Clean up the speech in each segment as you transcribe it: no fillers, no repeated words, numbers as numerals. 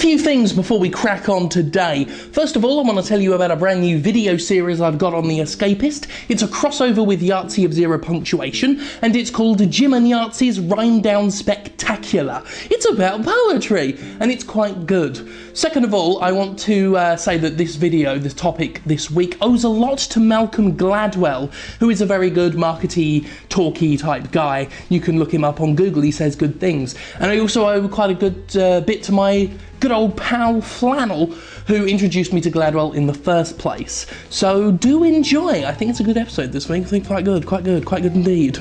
few things before we crack on today. First of all, I want to tell you about a brand new video series I've got on The Escapist. It's a crossover with Yahtzee of Zero Punctuation, and it's called Jim and Yahtzee's Rhyme Down Spectacular. It's about poetry, and it's quite good. Second of all, I want to say that this video, the topic this week, owes a lot to Malcolm Gladwell, who is a very good markety, talky type guy. You can look him up on Google, he says good things. And I also owe quite a good bit to my good old pal Flannel, who introduced me to Gladwell in the first place. So do enjoy. I think it's a good episode this week. I think quite good indeed.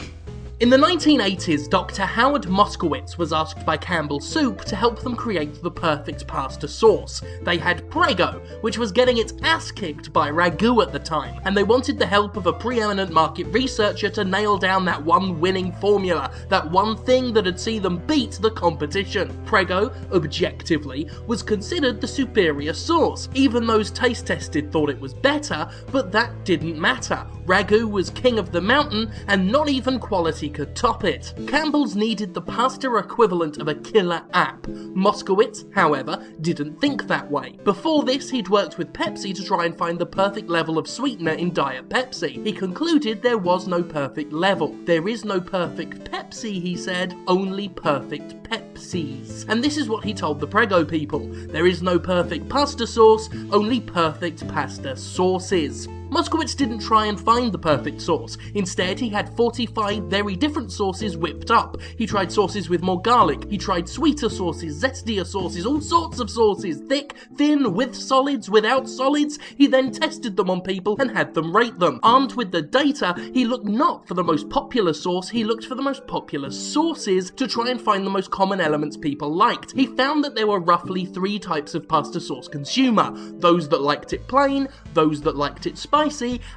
In the 1980s, Dr. Howard Moskowitz was asked by Campbell Soup to help them create the perfect pasta sauce. They had Prego, which was getting its ass kicked by Ragu at the time, and they wanted the help of a preeminent market researcher to nail down that one winning formula, that one thing that'd see them beat the competition. Prego, objectively, was considered the superior sauce. Even those taste tested thought it was better, but that didn't matter. Ragu was king of the mountain, and not even quality could top it. Campbell's needed the pasta equivalent of a killer app. Moskowitz, however, didn't think that way. Before this, he'd worked with Pepsi to try and find the perfect level of sweetener in Diet Pepsi. He concluded there was no perfect level. There is no perfect Pepsi, he said, only perfect Pepsis. And this is what he told the Prego people. There is no perfect pasta sauce, only perfect pasta sauces. Moskowitz didn't try and find the perfect sauce. Instead, he had 45 very different sauces whipped up. He tried sauces with more garlic. He tried sweeter sauces, zestier sauces, all sorts of sauces, thick, thin, with solids, without solids. He then tested them on people and had them rate them. Armed with the data, he looked not for the most popular sauce, he looked for the most popular sauces to try and find the most common elements people liked. He found that there were roughly 3 types of pasta sauce consumer. Those that liked it plain, those that liked it spicy,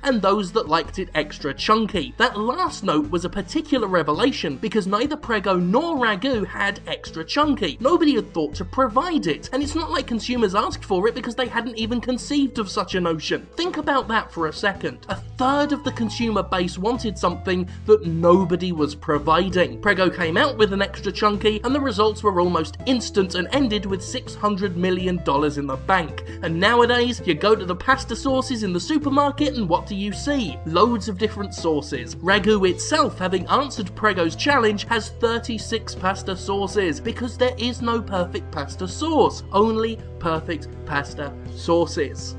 and those that liked it extra chunky. That last note was a particular revelation because neither Prego nor Ragu had extra chunky. Nobody had thought to provide it, and it's not like consumers asked for it because they hadn't even conceived of such a notion. Think about that for a second. A third of the consumer base wanted something that nobody was providing. Prego came out with an extra chunky, and the results were almost instant and ended with $600 million in the bank. And nowadays, you go to the pasta sauces in the supermarket, and what do you see? Loads of different sauces. Ragu itself, having answered Prego's challenge, has 36 pasta sauces because there is no perfect pasta sauce, only perfect pasta sauces.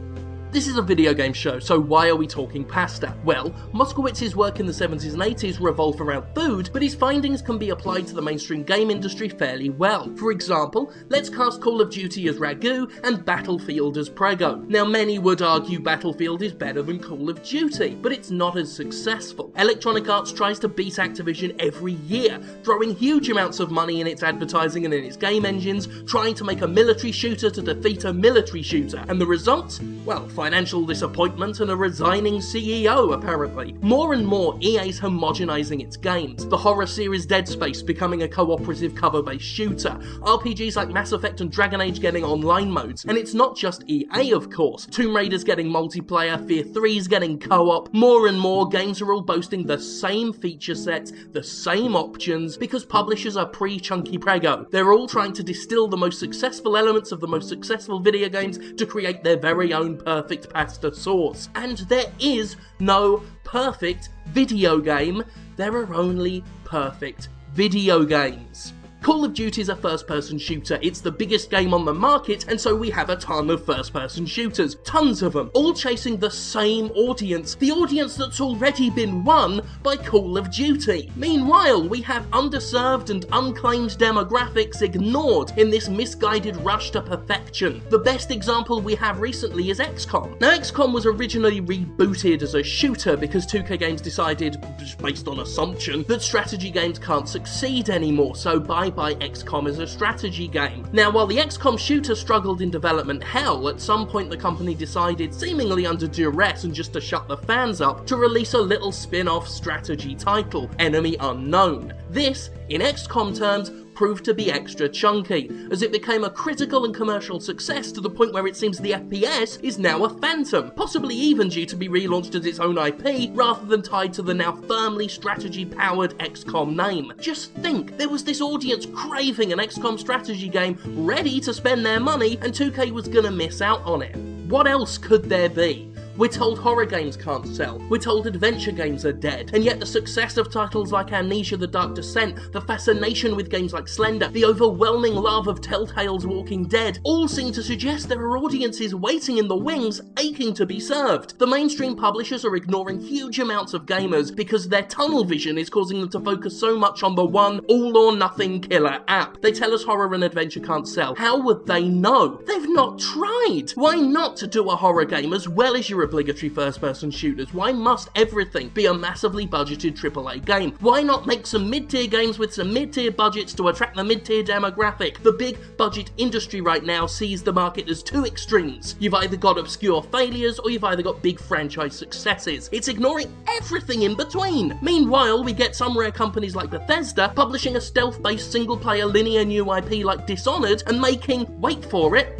This is a video game show, so why are we talking pasta? Well, Moskowitz's work in the 70s and 80s revolved around food, but his findings can be applied to the mainstream game industry fairly well. For example, let's cast Call of Duty as Ragu and Battlefield as Prego. Now, many would argue Battlefield is better than Call of Duty, but it's not as successful. Electronic Arts tries to beat Activision every year, throwing huge amounts of money in its advertising and in its game engines, trying to make a military shooter to defeat a military shooter. And the result? Well, financial disappointment and a resigning CEO, apparently. More and more, EA's homogenizing its games. The horror series Dead Space becoming a cooperative cover-based shooter. RPGs like Mass Effect and Dragon Age getting online modes. And it's not just EA, of course. Tomb Raider's getting multiplayer, Fear 3's getting co-op. More and more, games are all boasting the same feature sets, the same options, because publishers are pre-chunky Prego. They're all trying to distill the most successful elements of the most successful video games to create their very own perfect pasta sauce. And there is no perfect video game, there are only perfect video games. Call of Duty is a first-person shooter. It's the biggest game on the market, and so we have a ton of first-person shooters. Tons of them, all chasing the same audience. The audience that's already been won by Call of Duty. Meanwhile, we have underserved and unclaimed demographics ignored in this misguided rush to perfection. The best example we have recently is XCOM. Now, XCOM was originally rebooted as a shooter because 2K Games decided, just based on assumption, that strategy games can't succeed anymore, so bye XCOM as a strategy game. Now, while the XCOM shooter struggled in development hell, at some point the company decided, seemingly under duress and just to shut the fans up, to release a little spin-off strategy title, Enemy Unknown. This, in XCOM terms, proved to be extra chunky, as it became a critical and commercial success to the point where it seems the FPS is now a phantom, possibly even due to be relaunched as its own IP rather than tied to the now firmly strategy-powered XCOM name. Just think, there was this audience craving an XCOM strategy game, ready to spend their money, and 2K was gonna miss out on it. What else could there be? We're told horror games can't sell, we're told adventure games are dead, and yet the success of titles like Amnesia: The Dark Descent, the fascination with games like Slender, the overwhelming love of Telltale's Walking Dead, all seem to suggest there are audiences waiting in the wings, aching to be served. The mainstream publishers are ignoring huge amounts of gamers because their tunnel vision is causing them to focus so much on the one all-or-nothing killer app. They tell us horror and adventure can't sell. How would they know? They've not tried! Why not do a horror game as well as your obligatory first-person shooters? Why must everything be a massively budgeted AAA game? Why not make some mid-tier games with some mid-tier budgets to attract the mid-tier demographic? The big budget industry right now sees the market as two extremes. You've either got obscure failures or you've either got big franchise successes. It's ignoring everything in between. Meanwhile, we get some rare companies like Bethesda publishing a stealth-based single-player linear new IP like Dishonored and making, wait for it,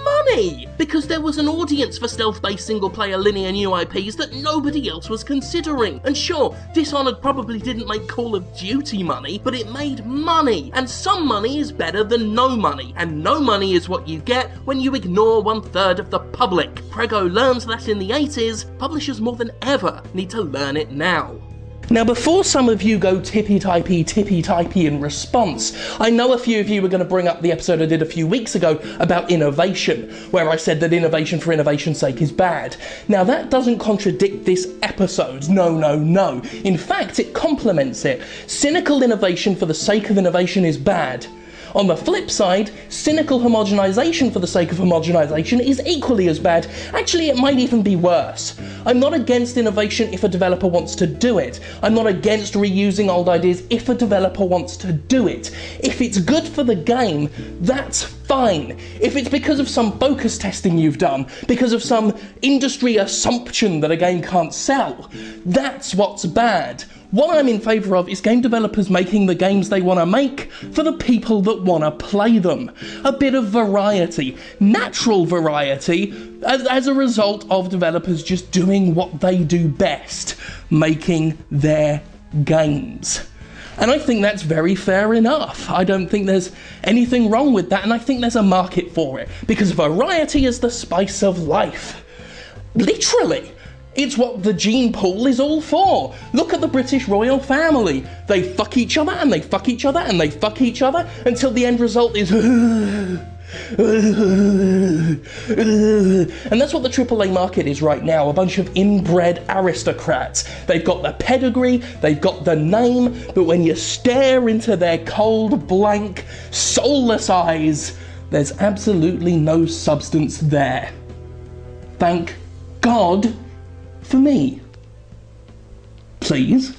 money! Because there was an audience for stealth-based single-player linear new IPs that nobody else was considering. And sure, Dishonored probably didn't make Call of Duty money, but it made money. And some money is better than no money. And no money is what you get when you ignore 1/3 of the public. Prego learned that in the 80s, publishers more than ever need to learn it now. Now, before some of you go tippy-typey in response, I know a few of you were going to bring up the episode I did a few weeks ago about innovation, where I said that innovation for innovation's sake is bad. Now, that doesn't contradict this episode. No, no, no. In fact, it complements it. Cynical innovation for the sake of innovation is bad. On the flip side, cynical homogenization for the sake of homogenization is equally as bad. Actually, it might even be worse. I'm not against innovation if a developer wants to do it. I'm not against reusing old ideas if a developer wants to do it. If it's good for the game, that's fine. If it's because of some focus testing you've done, because of some industry assumption that a game can't sell, that's what's bad. What I'm in favour of is game developers making the games they want to make for the people that want to play them. A bit of variety, natural variety, as a result of developers just doing what they do best, making their games. And I think that's very fair enough. I don't think there's anything wrong with that, and I think there's a market for it, because variety is the spice of life. Literally. It's what the gene pool is all for. Look at the British royal family. They fuck each other and they fuck each other and they fuck each other until the end result is and that's what the AAA market is right now, a bunch of inbred aristocrats. They've got the pedigree, they've got the name, but when you stare into their cold, blank, soulless eyes, there's absolutely no substance there. Thank God for me. Please?